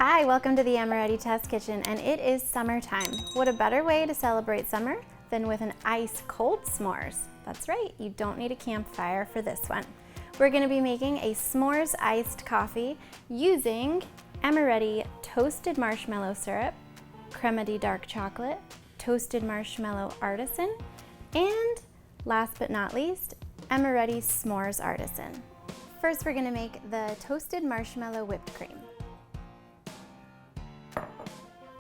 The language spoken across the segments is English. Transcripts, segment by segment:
Hi, welcome to the Amoretti Test Kitchen, and it is summertime. What a better way to celebrate summer than with an ice cold s'mores. That's right, you don't need a campfire for this one. We're gonna be making a s'mores iced coffee using Amoretti toasted marshmallow syrup, crema de dark chocolate, toasted marshmallow artisan, and last but not least, Amoretti s'mores artisan. First, we're gonna make the toasted marshmallow whipped cream.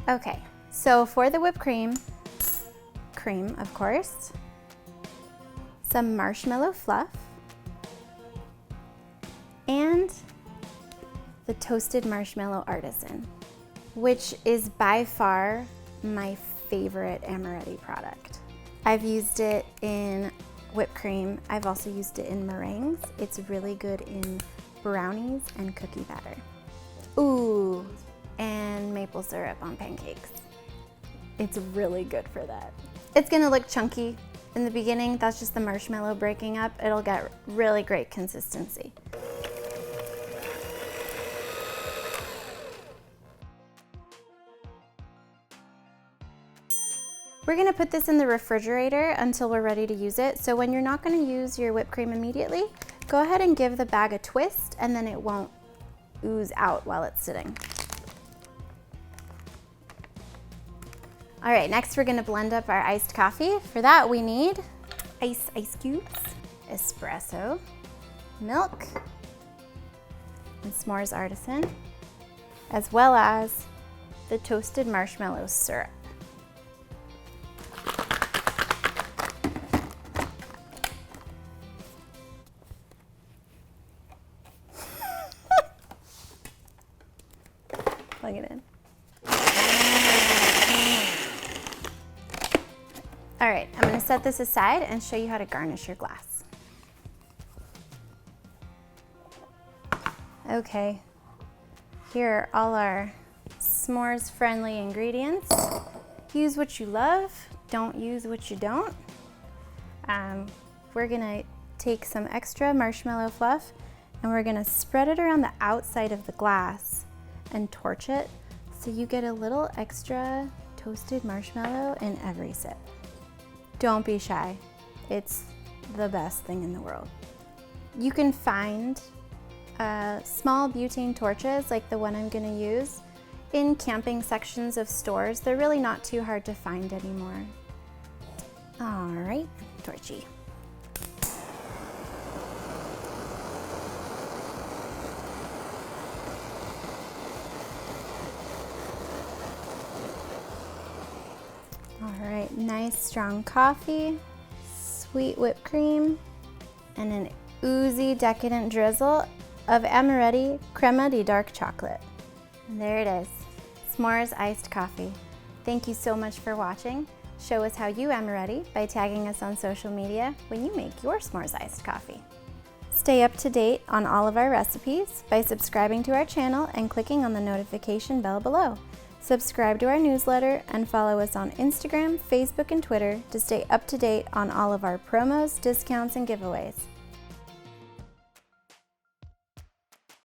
Okay, so for the whipped cream of course, some marshmallow fluff, and the toasted marshmallow artisan, which is by far my favorite Amoretti product. I've used it in whipped cream. I've also used it in meringues. It's really good in brownies and cookie batter. Ooh, and maple syrup on pancakes. It's really good for that. It's gonna look chunky in the beginning. That's just the marshmallow breaking up. It'll get really great consistency. We're gonna put this in the refrigerator until we're ready to use it. So when you're not gonna use your whipped cream immediately, go ahead and give the bag a twist and then it won't ooze out while it's sitting. All right, next we're gonna blend up our iced coffee. For that we need ice cubes, espresso, milk, and s'mores artisan, as well as the toasted marshmallow syrup. Plug it in. All right, I'm gonna set this aside and show you how to garnish your glass. Okay, here are all our s'mores friendly ingredients. Use what you love, don't use what you don't. We're gonna take some extra marshmallow fluff and we're gonna spread it around the outside of the glass and torch it so you get a little extra toasted marshmallow in every sip. Don't be shy. It's the best thing in the world. You can find small butane torches like the one I'm gonna use in camping sections of stores. They're really not too hard to find anymore. All right, torchy. All right, nice strong coffee, sweet whipped cream, and an oozy decadent drizzle of Amoretti crema de dark chocolate. And there it is, s'mores iced coffee. Thank you so much for watching. Show us how you Amoretti by tagging us on social media when you make your s'mores iced coffee. Stay up to date on all of our recipes by subscribing to our channel and clicking on the notification bell below. Subscribe to our newsletter and follow us on Instagram, Facebook, and Twitter to stay up to date on all of our promos, discounts, and giveaways.